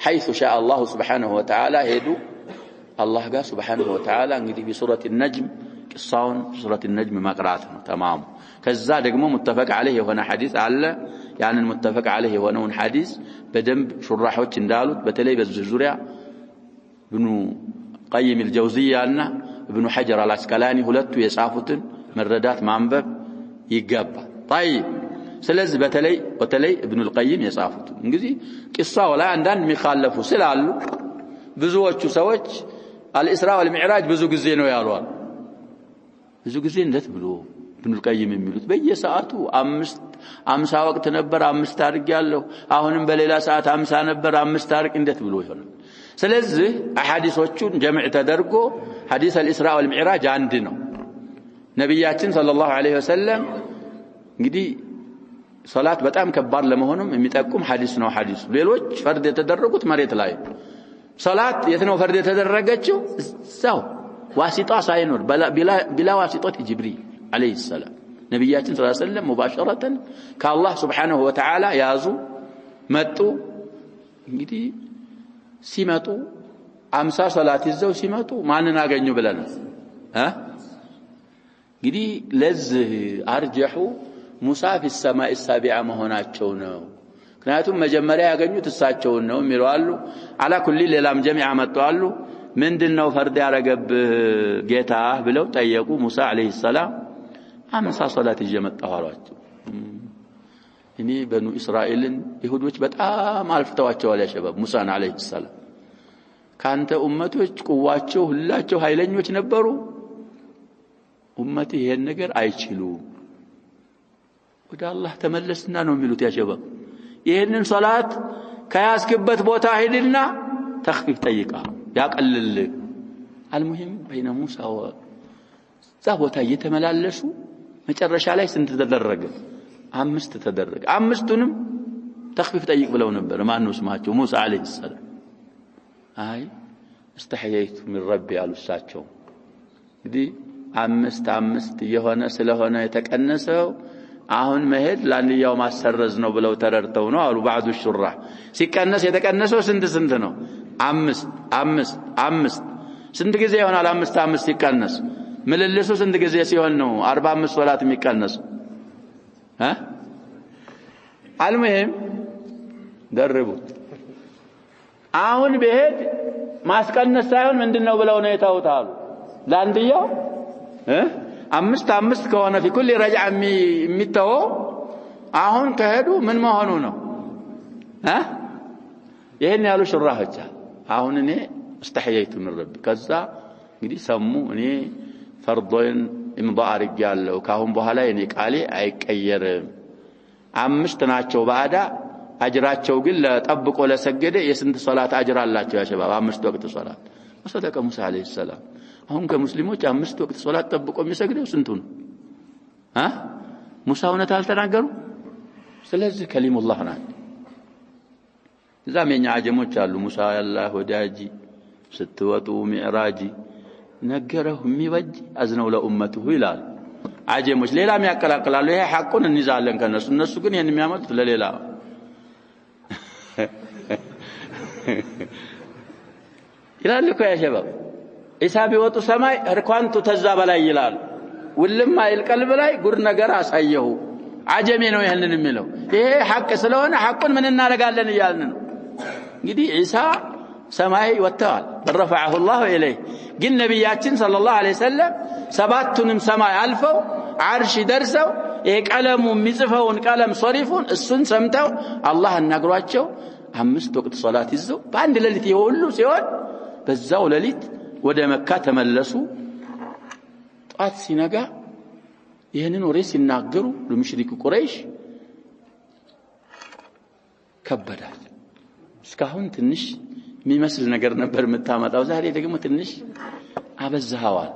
حيث شاء الله سبحانه وتعالى ሄዱ አላህ ጋር سبحانه وتعالى እንግዲህ በሱረቱ النجم قصاውን ሱረቱ النجم መቅራት ነው تمام ከዛ ደግሞ متفق عليه የሆነ ሐዲስ አለ ያንን متفق عليه የሆነውን ሐዲስ በደንብ ሹራሖች እንዳሉት በተለይ በዚህ ዙሪያ ኢብኑ ቀይም الجوزية ابن حجر العسقلاني ሁለቱ የጻፉትን መረዳት ማንበብ ይገባል طيب ስለዚህ በተለይ ኢብኑ القيم የጻፉት እንግዲህ ቂሳው ላይ አንዳንድ የሚخالፉ ስላሉ ብዙዎቹ ሰዎች አልኢስራ ወልሚዕራጅ ብዙ ጊዜ ነው ያሏል ብዙ ጊዜ እንዴት ብሎ ኢብኑ القيم የሚሉት በየሰዓቱ 50 ወቅት ነበር 5 አርግ ያለው አሁንም በሌላ ሰዓት 50 ነበር 5 አርግ እንዴት ብሎ ይሆናል ስለዚህ አሐዲሶቹን ጀምዕ ተደርጎ ሐዲስ አልኢስራ ወልሚዕራጅ አንድ ነው ነብያችን ሰለላሁ ዐለይሂ ወሰለም እንግዲህ ሶላት በጣም ከባድ ለመሆኑም የሚጠቁም ሐዲስ ነው። ሐዲስ ሌሎች ፈርድ የተደረጉት መሬት ላይ ሶላት የት ነው ፈርድ የተደረገችው? እዛው ዋሲጣ ሳይኖር ቢላ ዋሲጣት ጅብሪል ዐለይሂ ሰላም ነብያችን ሰለላሁ ዐለይሂ ወሰለም ሙባሸረተን ከአላህ ሱብሓነሁ ወተዓላ ያዙ መጡ። እንግዲህ ሲመጡ 50 ሶላት ይዘው ሲመጡ ማንን አገኙ ብለን እንግዲህ ለዚህ አርጀሑ ሙሳ في السماء السابعة መሆናቸው ነው። ምክንያቱም መጀመሪያ ያገኙት እሳቸውን ነው የሚሉ አሉ። አላ ኩሊ ሌላም ጀሚዓ መጥተዋል። ምንድነው ፈርድ ያረገብህ ጌታ ብለው ጠየቁ። ሙሳ አለይሂ ሰላም 50 ሶላት ይጀመጣው አሏቸው። እኔ በኑ እስራኤልን ይሁዶች በጣም አልፍተዋቸዋል። ያሸባብ ሙሳን አለይሂ ሰላም ካንተ ኡመቶች ቁዋቸው ሁላቸው ኃይለኞች ነበሩ። ኡመት ይሄን ነገር አይችሉም። ወደ አላህ ተመለስና ነው የሚሉት። ያሸባብ ይሄንን ሶላት ከያስክበት ቦታ ሄድና ተኽፊፍ ጠይቃ ያቀልል። አልሙሂም በይነ ሙሳ ወዛ ቦታ እየተመላለሱ መጨረሻ ላይ ስንት ተደረገ? 5 ተደረገ። 5ቱንም ተኽፊፍ ጠይቅ ብለው ነበር። ማን ነው ስማቸው? ሙሳ አለይሂ ሰላም። አይ استحييت من ربي አሉ እሳቸው። እንግዲህ 5 የሆነ ስለሆነ የተቀነሰው አሁን መሄድ ላንያው ማሰረዝ ነው ብለው ተረድተው ነው አሉ بعض الشراح። ሲቀነስ የተቀነሰው ስንት ነው? 5 ስንት ጊዜ ይሆናል? 5 ሲቀነስ ምልልሱ ስንት ጊዜ ሲሆን ነው 45 ሶላት የሚቀነሰው? አልሙሂም ደርቡት። አሁን በሄድ ማስቀነስ ሳይሆን ምንድነው ብለው ነው የታውታሉ ላንድያው 5 ከሆነ في كل رجعه የሚተው አሁን ከሄዱ ምን መሆኑ ነው? ይሄን ያሉ ሽራህቻ አሁን እኔ استحييت من ربي ከዛ እንግዲህ ሰሙ እኔ ፈርዶን ኢምዳ አርጋለሁ ካሁን በኋላ የኔ ቃሌ አይቀየርም። 5 ናቸው ባዳ አጅራቸው ግን ለጠብቆ ለሰገደ የስንት ሶላት አጅር አላቸው? ያ ሸባብ 5 ወቅት ሶላት ወሰደቀ ሙሳ አለይሂ ሰላም። አሁን ከሙስሊሞች 5 ወቅት ሶላት ጠብቆ የሚሰግደው ስንቱ ነው? ሙሳ እውነት አልተናገሩ? ስለዚህ ከሊሙላህ ናት። ዛሜኛ አጀሞች አሉ ሙሳ ያላህ ወዳጂ ስትወጡ ሚዕራጂ ነገረው የሚወጅ አዝነው ለኡመቱ ይላል አጀሞች። ሌላም ያቀላቅላሉ። ይሄ ሐቁን እንይዛለን ከነሱ። እነሱ ግን ይሄን የሚያመጡት ለሌላ ይላል እኮ ያ ሸባብ። ኢሳብ ይወጡ ሰማይ እርኳንቱ ተዛ በላይ ይላል። ወልማ ይልቀልብ ላይ ጉር ነገር አሳየው። አጀሜ ነው ይሄንን የሚለው። ይሄ ሐቅ ስለሆነ ሐቁን ምን እናረጋለን ይያልን ነው። እንግዲህ ኢሳ ሰማይ ወጣል ረፈዐሁ الله ኢለይ። ግን ነብያችን ሰለላሁ ዐለይሂ ወሰለም 7ቱንም ሰማይ አልፈው አርሽ ደርሰው የቀለሙ የሚጽፈውን ቀለም ሶሪፉን እሱን ሰምተው አላህ አናግሯቸው 5 ወቅት ሶላት ይዘው በአንድ ሌሊት ይሁሉ ሲሆን በዛው ሌሊት ወደ መካ ተመለሱ። ጧት ሲነጋ ይሄንን ወሬ ሲናገሩ ለሙሽሪክ ቁረይሽ ከበዳል። እስካሁን ትንሽ የሚመስል ነገር ነበር የምታመጣው፣ ዛሬ ደግሞ ትንሽ አበዛዋል።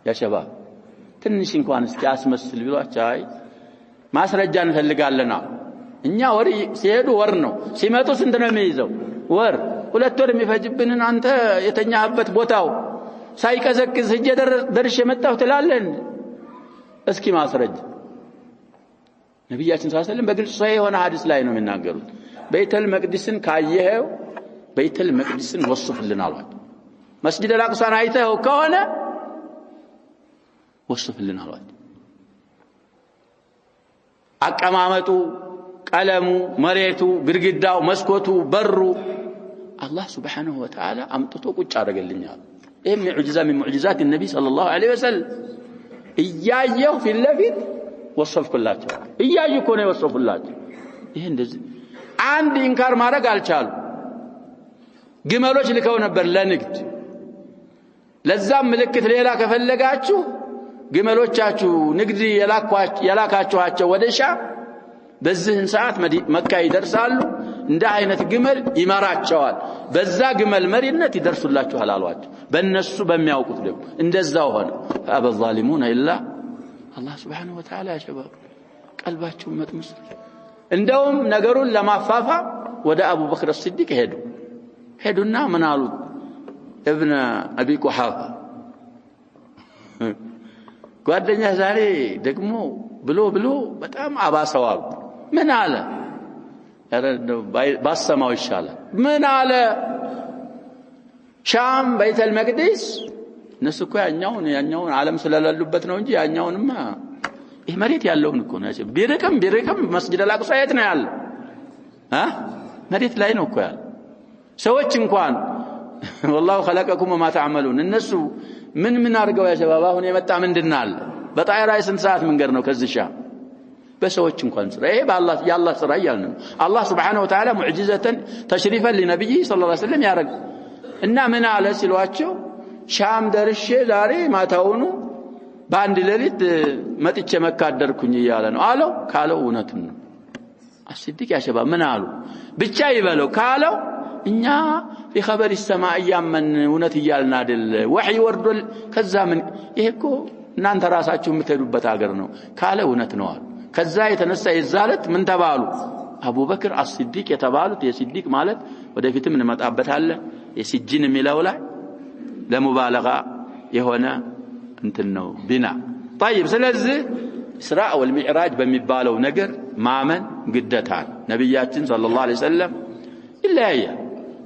ያ ሸባብ ትንሽ እንኳን እስኪ አስመስል ቢሏቸው አይ ማስረጃ እንፈልጋለና እኛ ወር ሲሄዱ ወር ነው ሲመጡ ስንት ነው የሚይዘው? ወር 2 ወር የሚፈጅብንን አንተ የተኛህበት ቦታው ሳይቀዘቅዝ ሄጄ ደርሼ መጣሁ ትላለህ። እስኪ ማስረጃ ነብያችን ሰለላሁ ዐለይሂ ወሰለም በግልጽ የሆነ ሐዲስ ላይ ነው የሚናገሩት። ቤተል መቅዲስን ካየኸው ቤተል መቅዲስን ወስፍልን አሏት። መስጂድ አልአቅሳን አይተኸው ከሆነ ወስፍልን አሏት። አቀማመጡ፣ ቀለሙ፣ መሬቱ፣ ግድግዳው፣ መስኮቱ፣ በሩ አላህ Subhanahu Wa Ta'ala አምጥቶ ቁጭ አደረገልኛል። ይሄ ሙዕጂዛ من ሙዕጂዛት النبي صلى الله عليه وسلم እያየሁ ፊት ለፊት ወሰፍኩላቸው። እያዩ እኮ ነው ወሰፍኩላቸው። ይሄ እንደዚህ አንድ ኢንካር ማድረግ አልቻሉ። ግመሎች ልከው ነበር ለንግድ። ለዛም ምልክት ሌላ ከፈለጋችሁ ግመሎቻችሁ ንግድ የላካችኋቸው ወደ ሻም በዚህን ሰዓት መካ ይደርሳሉ። እንደ አይነት ግመል ይመራቸዋል። በዛ ግመል መሪነት ይደርሱላችኋል አሏቸው። በእነሱ በሚያውቁት ደግሞ እንደዛው ሆነ። አበ ዛሊሙን ኢላ አላህ Subhanahu Wa Ta'ala ያሸባብ ቀልባቸው መጥምስ እንደውም ነገሩን ለማፋፋ ወደ አቡበክር ሲዲቅ ሄዱና ምን አሉት ابن ابي قحافه ጓደኛ ዛሬ ደግሞ ብሎ በጣም አባሰዋል ምን አለ ባሰማው ይሻላል ምን አለ ሻም በይተል መቅደስ እነሱ እኮ ያኛውን ዓለም ስለላሉበት ነው እንጂ ያኛውንማ ይሄ መሬት ያለውን እኮ ነው ቢርቅም መስጊድ አልአቅሳ የት ነው ያለው መሬት ላይ ነው እኮ ያለው ሰዎች እንኳን والله خلقكم وما تعملون እነሱ ምን አድርገው ያ ሸባብ አሁን የመጣ ምንድናል በጣይራ ስንት ሰዓት መንገድ ነው ከዚህ ሻም በሰዎች እንኳን ስራ ይሄ ያላህ ስራ ይያልን አላህ Subhanahu Wa Ta'ala ሙዕጂዘተን ተሽሪፈን ለነብይ ሰለላሁ ዐለይሂ ወሰለም ያረግ እና ምን አለ ሲሏቸው ሻም ደርሼ ዛሬ ማታውኑ በአንድ ሌሊት መጥቼ መካ አደርኩኝ ይያለ ነው አለው ካለው እውነቱን ነው አስዲቅ ያ ሸባብ ምን አሉ ብቻ ይበለው ካለው እኛ በخبر السماء ያመን እውነት ይያልና አይደል ወህይ ወርዶል ከዛ ምን ይሄኮ እናንተ ራሳችሁ የምትሄዱበት ሀገር ነው ካለ እውነት ነው አሉ ከዛ የተነሳ ይዛለት ምን ተባሉ አቡበክር አስዲቅ የተባሉት የሲዲቅ ማለት ወደፊትም እንመጣበታለን የሲጂን የሚለው ላይ ለሙባለጋ የሆነ እንትን ነው ቢና طيب ስለዚህ እስራእ ወልሚዕራጅ በሚባለው ነገር ማመን ግዴታል ነብያችን ሰለላሁ ዐለይሂ ወሰለም ኢላያ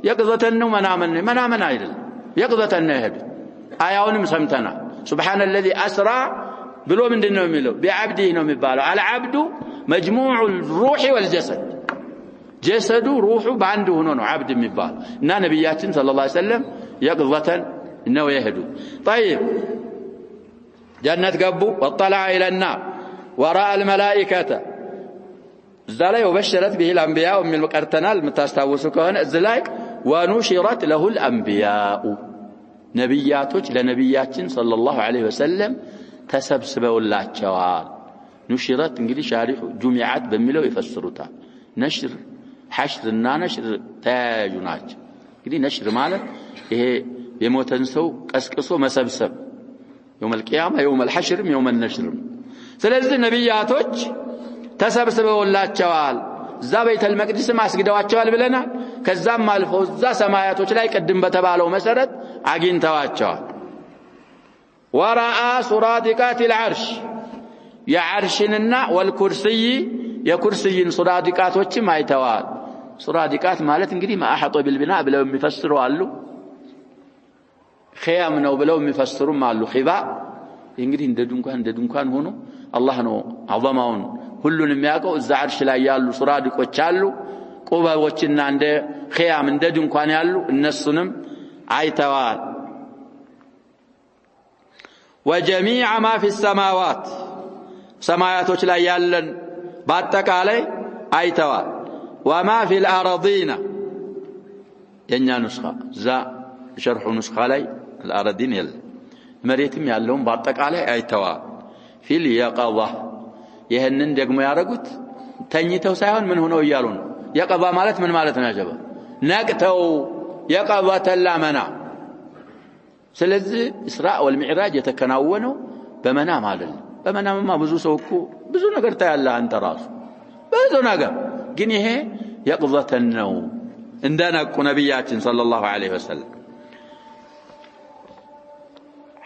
يقظتن منامن አይደል يقظتن ይሄድ አያውንም ሰምተና سبحان الذي اسرى ብሎ ምንድነው የሚለው ቢዓብዲህ ነው የሚባለው العبد مجموع الروح والجسد جسد روح በአንድ ሆኖ ነው عبد የሚባለው እና ነብያችን ሰለላሁ ዐለይሂ ወሰለም يقظتن ነው ይሄዱ طيب جنة ገቡ وطلع الى النار وراء الملائكه ذلك وبشرت به الانبياء من القرتنال متاستاوسوا كهونه ذلك ونشرت له الانبياء ነብያቶች ለነብያችን ሰለላሁ ዐለይሂ ወሰለም ተሰብስበውላቸዋል نشرت እንግዲህ ሻሪሁ ጁሚዓት በሚለው ይፈስሩታል ነሽር ሐሽርና ነሽር ተያዩ ናቸው እንግዲህ ነሽር ማለት ይሄ የሞተን ሰው ቀስቅሶ መሰብሰብ يوم القيامه يوم الحشر يوم النشر ስለዚህ ነብያቶች ተሰብስበውላቸዋል እዛ ቤተል መቅደስ ማስገደዋቸዋል ብለናል ከዛም አልፈው እዛ ሰማያቶች ላይ ቀድም በተባለው መሰረት አግኝተዋቸዋል ወራአ ሱራዲቃት العرش የዓርሽንና ወልኩርሲይ የኩርሲይን ሱራዲቃቶችም አይተዋል ሱራዲቃት ማለት እንግዲህ ማአሐጦ بالبناء ብለው የሚፈስሩ አሉ ኺያም ነው ብለው የሚፈስሩም አሉ ኺባ እንግዲህ እንደ ድንኳን ሆኖ አላህ ነው አዘማውን ሁሉን የሚያውቀው እዛ ዓርሽ ላይ ያሉ ሱራዲቆች አሉ ቁባዎችና እንደ ኺያም እንደ ድንኳን ያሉ እነሱንም አይተዋል وجميع ما في السماوات ሰማያቶች ላይ ያለን በአጠቃላይ አይተዋል وما في الارضين የኛ ንስኻ ዛ شرح ንስኻ ላይ الارضين يل መሬትም ያለውን በአጠቃላይ አይተዋል في اليقظه ይሄንን ደግሞ ያረጉት ተኝተው ሳይሆን ምን ሆነው ይያሉ ነው የቀባ ማለት ምን ማለት ነው ያጀባ ነቅተው የቀባ ተላመና ስለዚህ እስራእ ወልሚዕራጅ የተከናወነው በመናም አይደለም በመናምማ ብዙ ሰው እኮ ብዙ ነገር ታያለ አንተ ራሱ ብዙ ነገር ግን ይሄ የቅዘተን ነው እንደነቁ ነብያችን ሰለላሁ ዐለይሂ ወሰለም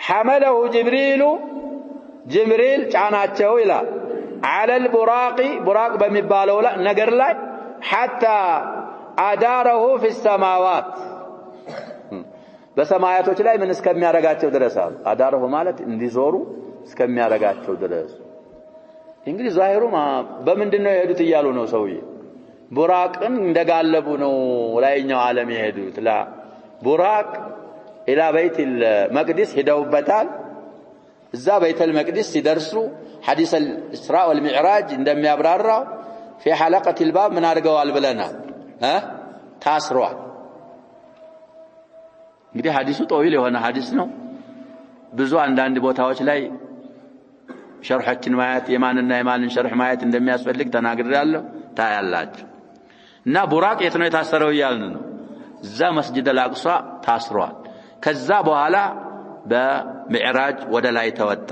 حمله جبريل ጫናቸው ይላል على البراق براق በሚባለው ነገር ላይ حتى اداره في السماوات በሰማያቶች ላይ ምን እስከሚያረጋቸው ድረስ አዳረሁ ማለት እንዲዞሩ እስከሚያረጋቸው ድረስ እንግዲህ ዛሂሩ በመንድነው የሄዱት ይያሉ ነው ሰውዬ ቡራቅን እንደጋለቡ ነው ላይኛው ዓለም የሄዱት ላ ቡራቅ الى بيت المقدس ሄደውበታል እዛ بيت المقدس ሲደርሱ حديث الاسراء والمعراج እንደሚያብራራው في حلقه الباب ምን አድርገዋል ብለናል ታስሯል እንግዲህ ሐዲሱ ጦይል የሆነ ሐዲስ ነው ብዙ አንዳንድ ቦታዎች ላይ ሸርሐችን ማየት የማንና የማንን ሸርሕ ማየት እንደሚያስፈልግ ተናግሬያለሁ ታያላችሁ እና ቡራቅ የት ነው የታሰረው ይያልን ነው እዛ መስጂድ አልአቅሷ ታስሯል ከዛ በኋላ በሚዕራጅ ወደ ላይ ተወጣ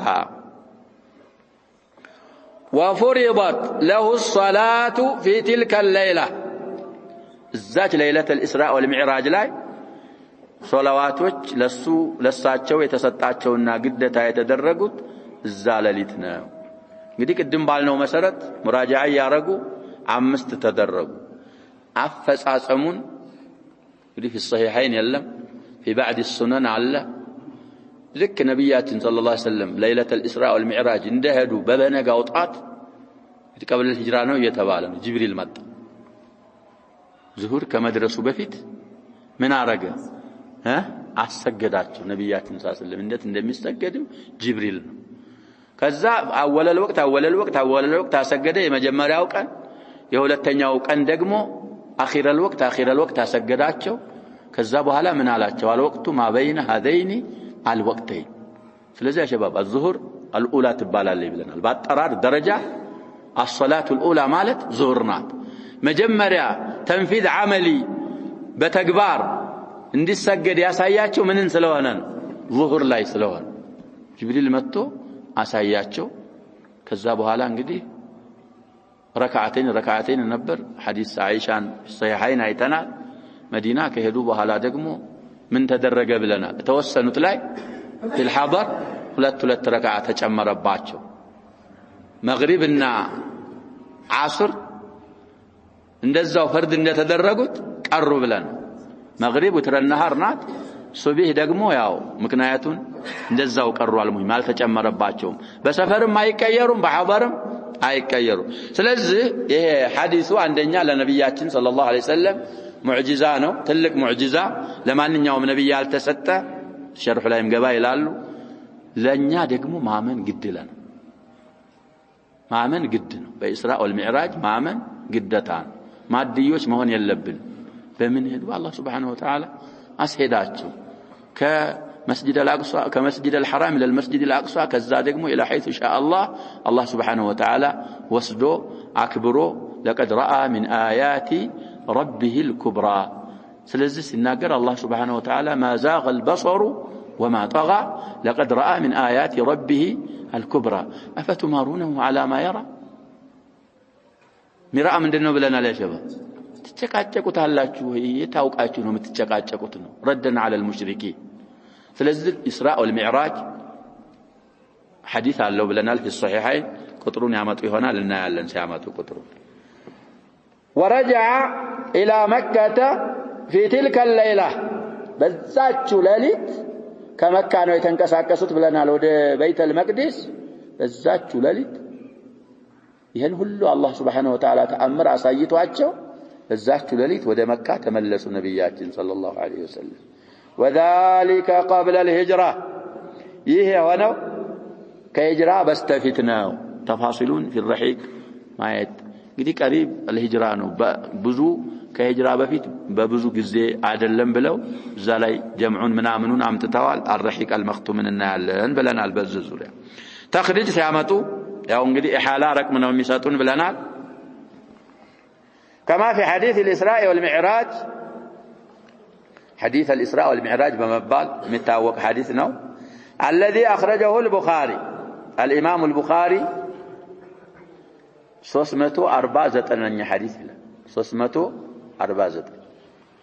وفرضت له الصلاة في تلك الليلة الزاج ليلة الإسراء والمعراج لاي صلواتوች ለሳቸው የተሰጣቸውና ግዴታ የተደረጉት እዛ ሌሊት ነው እንግዲህ ቅድም ባልነው መሰረት ሙራጃዓ ያረጉ 5 ተደረጉ አፈጻጸሙን እንግዲህ في الصحيحين የለም في بعض السنن አለ ልክ ነብያችን ሰለላሁ ዐለይሂ ወሰለም ليلة الإسراء والمعراج እንደሄዱ በበነጋው ጣት قبل الهجرة ነው እየተባለ ነው ጅብሪል መጣ ዙሁር ከመድረሱ በፊት ምን አረገ አሰገዳቸው ነብያችን ሰለላሁ ዐለይሂ ወሰለም እንዴት እንደሚሰገዱ ጅብሪል ነው ከዛ አወለል ወቅት አሰገደ የመጀመሪያው ቀን የሁለተኛው ቀን ደግሞ አኺረል ወቅት አሰገዳቸው ከዛ በኋላ ምን አላቸው አልወቅቱ ማበይነ هذين الوقتين ስለዚህ ሸባብ الظهر الاولى ትባላለች ብለናል በአጠራር ደረጃ الصلاه الاولى ማለት ዙሁር ናት መጀመሪያ ተንፊዝ አመሊ በተግባር እንዲሰገድ ያሳያቸው ምንን ስለሆነ ነው ዙሁር ላይ ስለሆነ ጅብሪል መጥቶ አሳያቸው ከዛ በኋላ እንግዲህ ረካዓተይን ነበር ሐዲስ አይሻን ሰሂሃይን አይተናል መዲና ከሄዱ በኋላ ደግሞ ምን ተደረገ ብለናል ተወሰኑት ላይ الحضر ሁለት ረካዓ ተጨመረባቸው መግሪብና ዓስር እንደዛው ፈርድ እንደተደረጉት ቀሩ ብለን መግሪብ ወትረናሃር ናት ሱብህ ደግሞ ያው ምክንያቱን እንደዛው ቀሩ አልሙሂም አልተጨመረባቸውም በሰፈርም አይቀየሩም በሐضርም አይቀየሩም ስለዚህ ይሄ ሐዲሱ አንደኛ ለነብያችን ሰለላሁ ዐለይሂ ወሰለም ሙዕጂዛ ነው ትልቅ ሙዕጂዛ ለማንኛውም ነብይ ያልተሰጠ ሸርፍ ላይም ገባ ይላሉ ለኛ ደግሞ ማመን ግድ ይላል ማመን ግድ ነው በኢስራእ ወልሚዕራጅ ማመን ግደታ ነው ማድዮች መሆን የለብን በምን ሄዱ አላህ Subhanahu Wa Ta'ala አስሄዳቸው ከመስጂድ አልአቅሷ ከመስጂድ አልሐራም ኢላ المسجد الاقصى ከዛ ደግሞ الى حيث شاء الله Subhanahu Wa Ta'ala ወስዶ አክብሮ لقد راى من ايات ربه الكبرى ስለዚህ ሲናገር አላህ Subhanahu Wa Ta'ala ما زاغ البصر وما طغى لقد راى من ايات ربه الكبرى افتمارونه على ما يرى ሚራእ ምንድነው ብለናል ያ ሸባብ ትጨቃጨቁታላችሁ የታውቃችሁ ነው የምትጨቃጨቁት ነው ረደና على المشركين ስለዚህ ኢስራእ ወልሚዕራጅ ሐዲስ አለው ብለናል في الصحيحين ቁጥሩን ያመጡ ይሆናል እናያለን ሲያመጡ ቁጥሩ ورجع الى مكه في تلك الليله በዛችሁ ሌሊት ከመካ ነው የተንቀሳቀሱት ብለናል ወደ ቤተል መቅደስ በዛችሁ ሌሊት ይሄን ሁሉ አላህ Subhanahu Wa Ta'ala ተአምር አሳይቷቸው በዛችሁ ሌሊት ወደ መካ ተመለሱ ነብያችን ሰለላሁ ዐለይሂ ወሰለም وذلك قبل الهجرة ይሄ ሆነው ከሂጅራ በስተፊት ነው ተፋሲሉን في الرحيق ማየት እንግዲህ ቀሪብ الهجرة ነው ብዙ ከሂጅራ በፊት በብዙ ጊዜ አይደለም ብለው እዛ ላይ ጀምዑን ምናምኑን አምጥተዋል الرحيق المختوم እናያለን ብለናል በዚህ ዙሪያ ተخريج ሲያመጡ ያው እንግዲህ ኢሓላ ረቅም ነው የሚሰጡን ብለናል كما في حديث الإسراء والمعراج حديث الإسراء والمعراج بمبال متاوق حديث نو الذي أخرجه البخاري الإمام البخاري 349 حديث له 349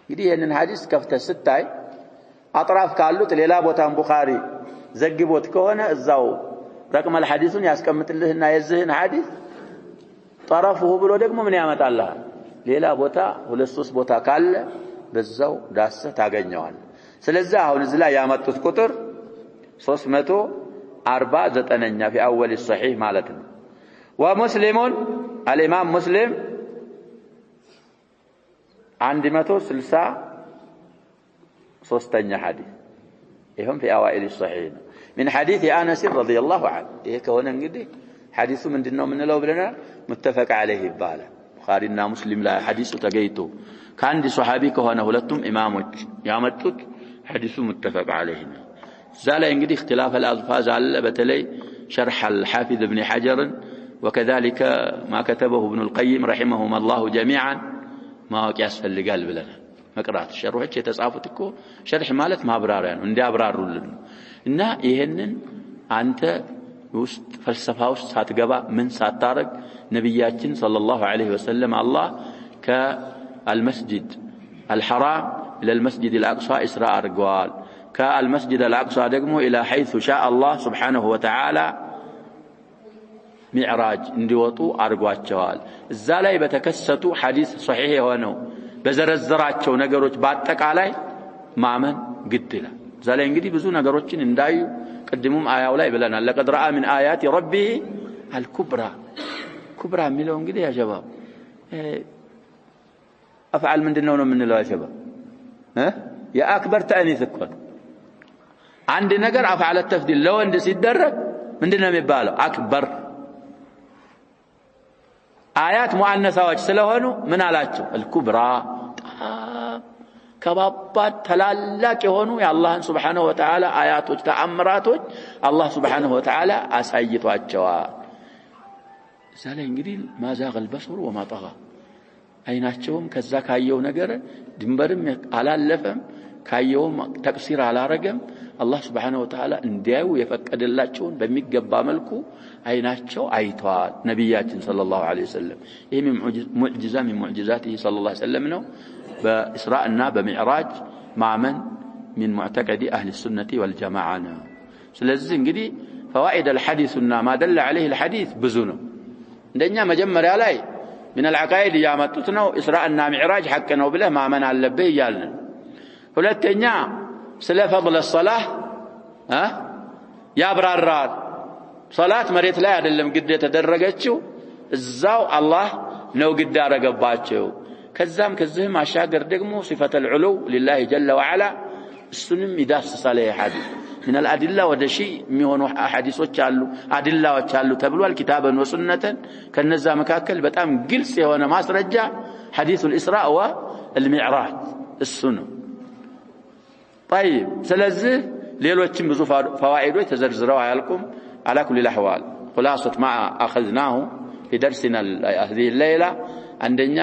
እንግዲህ ይሄንን ሐዲስ ከፍተ ስታይ አጥራፍ ካሉት ሌላ ቦታን ቡኻሪ ዘግቦት ከሆነ እዛው رقم الحديثون ያስቀምጥልህና የዚህን ሐዲስ طرفه ብሎ ደግሞ ምን ያመጣልሃል ሌላ ቦታ ሁለት ሶስት ቦታ ካለ በዛው ዳሰ ታገኘዋል ስለዚህ አሁን እዚህ ላይ ያመጡት ቁጥር 349ኛ في اول الصحيح ማለት ነው ومسلم الامام مسلم 163ኛ ሐዲስ ይሄም في اوائل الصحيح من حديث انس رضي الله عنه ይሄ ከሆነ እንግዲህ ሐዲሱ ምንድነው ምንለው ብለናል متفق عليه ይባላል ቡኻሪና ሙስሊም ላይ ሐዲሱ ተገይቶ ከአንድ ሱሐቢ ከሆነ ሁለቱም ኢማሞች ያመጡት ሐዲሱ متفق عليه ነው ዛላ እንግዲህ اختلاف الالفاظ አለ በተለይ شرح الحافظ ابن حجر وكذلك ما كتبه ابن القيم رحمهم الله جميعا ما ያስፈልጋል ብለናል መቅራት ሸርሖች የተጻፉት እኮ ሸርሕ ማለት ማብራሪያ ነው እንዲያብራሩልን እና ይሄንን አንተ ውስጥ ፈልሰፋ ውስጥ ሳትገባ ምን ሳታረግ ነብያችን ሰለላሁ ዐለይሂ ወሰለም አላህ ከአልመስጂድ አልሐራም ኢላ አልመስጂድ አልአቅሳ ኢስራ አድርገዋል። ከአልመስጂድ አልአቅሳ ደግሞ ኢላ ሐይሱ ሻአ አላህ ሱብሓነሁ ወተዓላ ሚዕራጅ እንዲወጡ አድርጓቸዋል። እዛ ላይ በተከሰቱ ሐዲስ ሶሒህ የሆነው በዘረዘራቸው ነገሮች በአጠቃላይ ማመን ግድ ይላል። እዛ ላይ እንግዲህ ብዙ ነገሮችን እንዳዩ ቅድሙም አያው ላይ ብለናል። ለቀድ ረአ ሚን አያቲ ረቢሂ አልኩብራ ኩብራ የሚለው እንግዲህ ያ ሸባብ አፍዓል ምንድነው ነው የምንለው? ያ ሸባብ የአክበር ተአኒስ እኮ አንድ ነገር አፍዓለ ተፍዲል ለወንድ ሲደረግ ምንድነው የሚባለው? አክበር። አያት ሙአነሳዎች ስለሆኑ ምን አላቸው? አልኩብራ ከባባድ ተላላቅ የሆኑ የአላህን ሱብሓነሁ ወተዓላ አያቶች ተአምራቶች አላህ ሱብሓነሁ ወተዓላ አሳይቷቸዋል። እዛ ላይ እንግዲህ ማዛገ አልበሰሩ ወማ ጠጋ አይናቸውም ከዛ ካየው ነገር ድንበርም አላለፈም፣ ካየውም ተቅሲር አላረገም። አላህ ሱብሓነሁ ወተዓላ እንዲያዩ የፈቀደላቸውን በሚገባ መልኩ አይናቸው አይተዋል ነብያችን ሰለላሁ ዐለይሂ ወሰለም። ይሄ ሙዕጂዛ من ሙዕጂዛቲሂ ሰለላሁ ዐለይሂ ወሰለም ነው። በኢስራእ እና በሚዕራጅ ማመን من معتقد اهل السنه والجماعه ነው። ስለዚህ እንግዲህ فوائد الحديث እና ما دل عليه الحديث ብዙ ነው። እንደኛ መጀመሪያ ላይ من العقائد ያመጡት ነው ኢስራእ እና ሚዕራጅ ሐቅ ነው ብለህ ማመን አለብህ ይያልን። ሁለተኛ ስለ ፈضل الصلاه ያብራራል። ሶላት መሬት ላይ አይደለም ግድ የተደረገችው እዛው አላህ ነው ግድ ያረጋባቸው። ከዛም ከዚህም አሻገር ደግሞ صفه العلو لله جل وعلا እሱንም ይዳስሳል። ሐዲስ من الادله ወደ ሺ የሚሆኑ ሐዲሶች አሉ አድላዎች አሉ ተብሏል ኪታበን ወሱነተን። ከነዛ መካከል በጣም ግልጽ የሆነ ማስረጃ ሐዲስ الاسراء والمعراج እሱ ነው። طيب ስለዚህ ሌሎችም ብዙ فوائدዎች ተዘርዝረው አያልቁም። على كل الاحوال خلاصه ما اخذناه في درسنا هذه الليله አንደኛ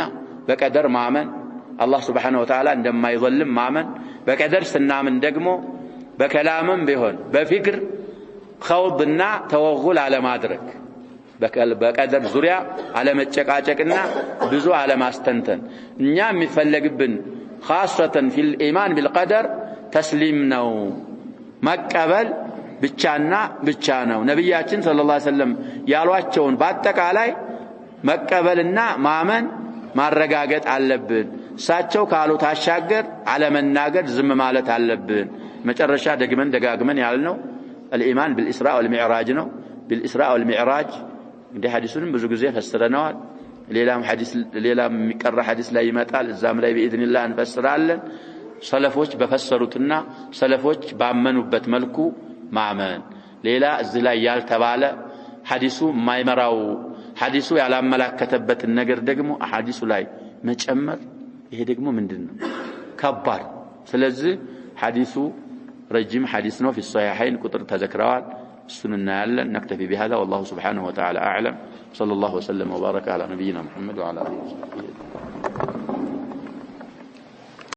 በቀደር ማመን አላህ Subhanahu Wa Ta'ala እንደማይዘልም ማመን። በቀደር ስናምን ደግሞ በከላምም ቢሆን በፍክር ኸውድና ተወጉል አለማድረግ፣ በቀደር ዙሪያ አለመጨቃጨቅና ብዙ አለማስተንተን። እኛ የሚፈለግብን خاصة في الإيمان بالقدر ተስሊም ነው፣ መቀበል ብቻና ብቻ ነው። ነብያችን ሰለላሁ ዐለይሂ ወሰለም ያሏቸውን በአጠቃላይ መቀበልና ማመን ማረጋገጥ አለብን። እሳቸው ካሉት አሻገር አለመናገር ዝም ማለት አለብን። መጨረሻ ደግመን ደጋግመን ያልነው الإيمان بالإسراء والمعراج ነው። بالإسراء والمعراج እንደ ሐዲሱንም ብዙ ጊዜ ፈስረናል። ሌላም የሚቀራ ሐዲስ ላይ ይመጣል። እዛም ላይ بإذن الله እንፈስራለን። ሰለፎች በፈሰሩትና ሰለፎች ባመኑበት መልኩ ማመን። ሌላ እዚህ ላይ ያልተባለ ሐዲሱ ማይመራው ሐዲሱ ያላመላከተበት ነገር ደግሞ ሐዲሱ ላይ መጨመር ይሄ ደግሞ ምንድነው? ከባድ። ስለዚህ ሐዲሱ ረጅም ሐዲስ ነው። في الصحيحين ቁጥር ተዘክረዋል። እሱን እናያለን። نكتفي بهذا والله سبحانه وتعالى أعلم. صلى الله وسلم وبارك على نبينا محمد وعلى آله وصحبه